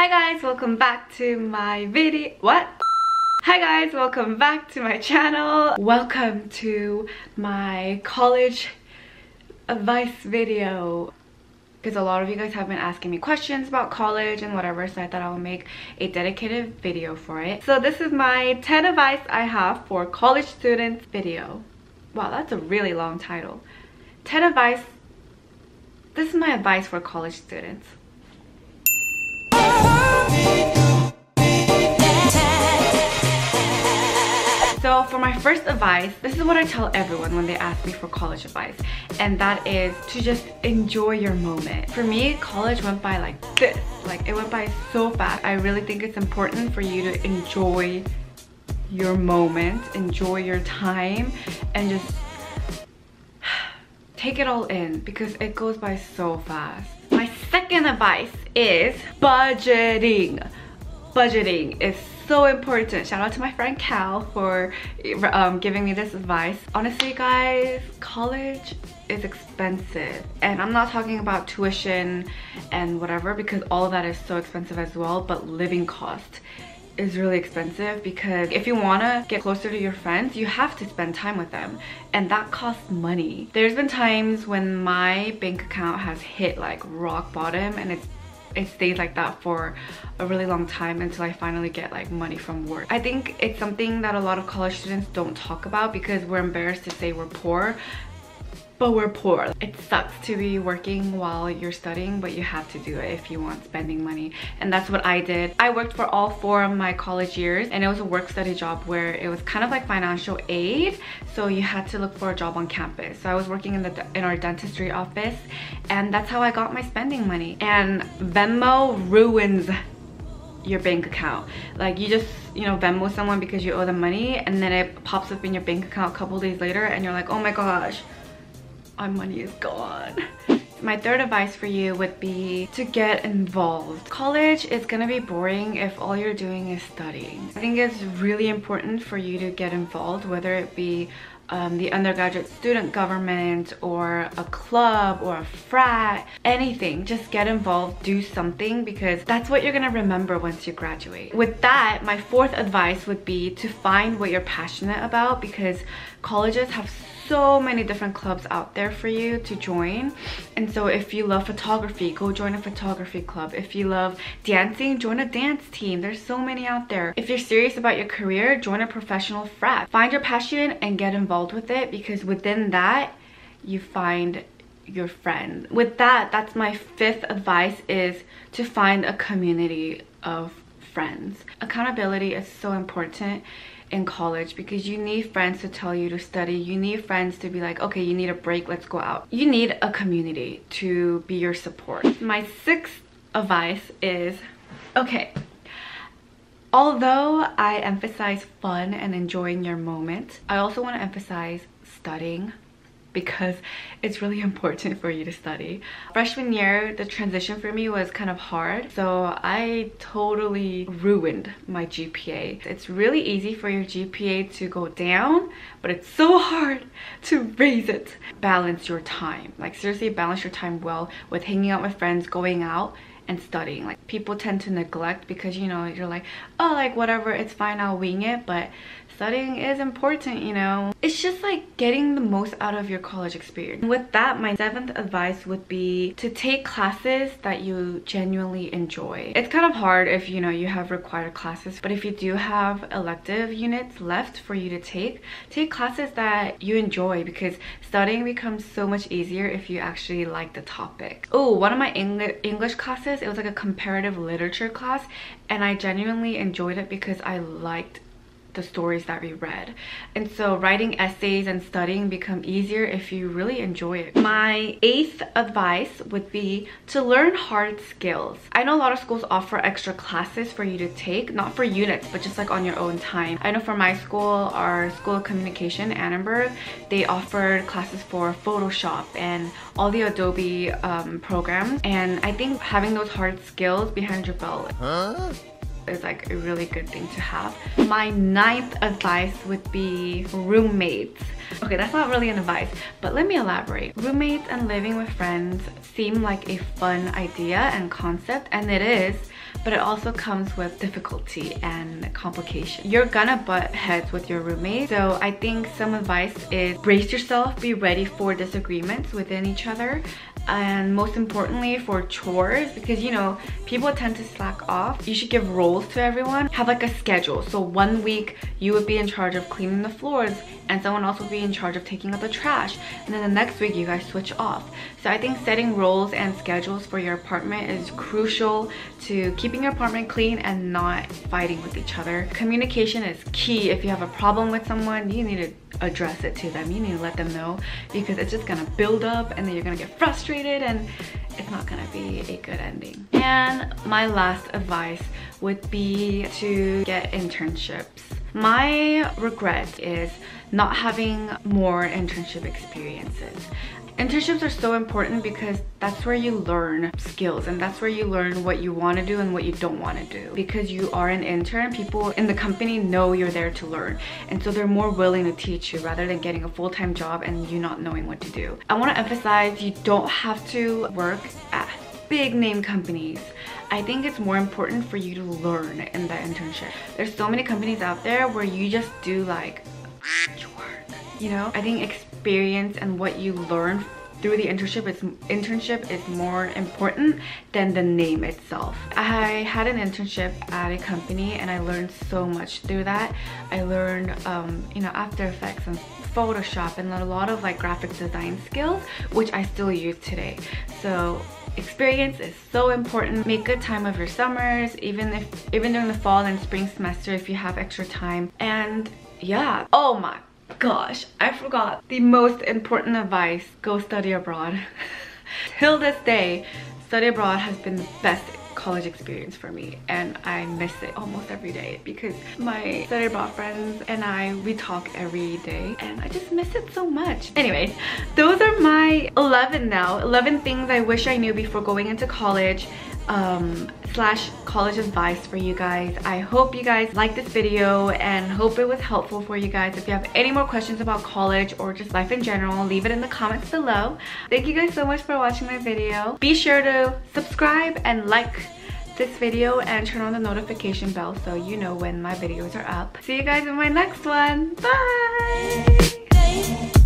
Hi guys, welcome back to my video. What? Hi guys, welcome back to my channel. Welcome to my college advice video. Because a lot of you guys have been asking me questions about college and whatever, so I thought I would make a dedicated video for it. So this is my 10 advice I have for college students video. Wow, that's a really long title. 10 advice. This is my advice for college students. So for my first advice, this is what I tell everyone when they ask me for college advice, and that is to just enjoy your moment. For me, college went by like this. Like, it went by so fast. I really think it's important for you to enjoy your moment, enjoy your time, and just take it all in because it goes by so fast. My second advice is budgeting. Budgeting is so important. Shout out to my friend Cal for giving me this advice. Honestly guys, college is expensive, and I'm not talking about tuition and whatever because all of that is so expensive as well, but living cost is really expensive because if you want to get closer to your friends, you have to spend time with them, and that costs money. There's been times when my bank account has hit like rock bottom, and it stays like that for a really long time until I finally get like money from work. I think it's something that a lot of college students don't talk about because we're embarrassed to say we're poor, but we're poor. It sucks to be working while you're studying, but you have to do it if you want spending money, and that's what I did. I worked for all 4 of my college years, and it was a work-study job where it was kind of like financial aid, so you had to look for a job on campus. So I was working in our dentistry office, and that's how I got my spending money. And Venmo ruins your bank account. Like, you just, you know, Venmo someone because you owe them money, and then it pops up in your bank account a couple days later, and you're like, oh my gosh, my money is gone. My third advice for you would be to get involved. College is gonna be boring if all you're doing is studying. I think it's really important for you to get involved, whether it be the undergraduate student government or a club or a frat, anything. Just get involved, do something, because that's what you're gonna remember once you graduate. With that, my fourth advice would be to find what you're passionate about, because colleges have so many different clubs out there for you to join. And so if you love photography, go join a photography club. If you love dancing, join a dance team. There's so many out there. If you're serious about your career, join a professional frat. Find your passion and get involved with it, because within that you find your friends. With that, that's my fifth advice, is to find a community of friends. Accountability is so important in college because you need friends to tell you to study. You need friends to be like, okay, you need a break, let's go out. You need a community to be your support. My sixth advice is, okay, although I emphasize fun and enjoying your moment, I also want to emphasize studying, because it's really important for you to study. Freshman year, the transition for me was kind of hard, so I totally ruined my GPA. It's really easy for your GPA to go down, but it's so hard to raise it. Balance your time. Like, seriously, balance your time well with hanging out with friends, going out, and studying. Like, people tend to neglect because, you know, you're like, oh, like whatever, it's fine, I'll wing it, but studying is important, you know. It's just like getting the most out of your college experience. With that, my seventh advice would be to take classes that you genuinely enjoy. It's kind of hard if, you know, you have required classes, but if you do have elective units left for you to take classes that you enjoy, because studying becomes so much easier if you actually like the topic. Oh, one of my English classes, it was like a comparative literature class, and I genuinely enjoyed it because I liked the stories that we read. And so writing essays and studying become easier if you really enjoy it. My eighth advice would be to learn hard skills. I know a lot of schools offer extra classes for you to take, not for units, but just like on your own time. I know for my school, our School of Communication, Annenberg, they offered classes for Photoshop and all the Adobe programs. And I think having those hard skills behind your belt is like a really good thing to have. My ninth advice would be roommates. Okay, that's not really an advice, but let me elaborate. Roommates and living with friends seem like a fun idea and concept, and it is, but it also comes with difficulty and complication. You're gonna butt heads with your roommate, so I think some advice is brace yourself, be ready for disagreements within each other, and most importantly for chores, because you know people tend to slack off. You should give roles to everyone. Have like a schedule, so 1 week you would be in charge of cleaning the floors and someone else will be in charge of taking out the trash, and then the next week you guys switch off. So I think setting roles and schedules for your apartment is crucial to keeping your apartment clean and not fighting with each other. Communication is key. If you have a problem with someone, you need to address it to them. You need to let them know, because it's just gonna build up and then you're gonna get frustrated and it's not gonna be a good ending. And my last advice would be to get internships. My regret is not having more internship experiences. Internships are so important because that's where you learn skills, and that's where you learn what you want to do and what you don't want to do. Because you are an intern, people in the company know you're there to learn, and so they're more willing to teach you rather than getting a full-time job and you not knowing what to do. I want to emphasize, you don't have to work at big name companies. I think it's more important for you to learn in the internship. There's so many companies out there where you just do like work, you know? I think experience and what you learn through the internship is more important than the name itself. I had an internship at a company and I learned so much through that. I learned you know, After Effects and Photoshop and a lot of like graphic design skills, which I still use today. So experience is so important. Make good time of your summers, even during the fall and spring semester if you have extra time. And yeah, oh my gosh, I forgot the most important advice: go study abroad. Till this day, study abroad has been the best college experience for me, and I miss it almost every day because my study abroad friends and we talk every day and I just miss it so much. Anyway, those are my 11 things I wish I knew before going into college slash college advice for you guys. I hope you guys liked this video and hope it was helpful for you guys. If you have any more questions about college or just life in general, leave it in the comments below. Thank you guys so much for watching my video. Be sure to subscribe and like this video and turn on the notification bell so you know when my videos are up. See you guys in my next one. Bye!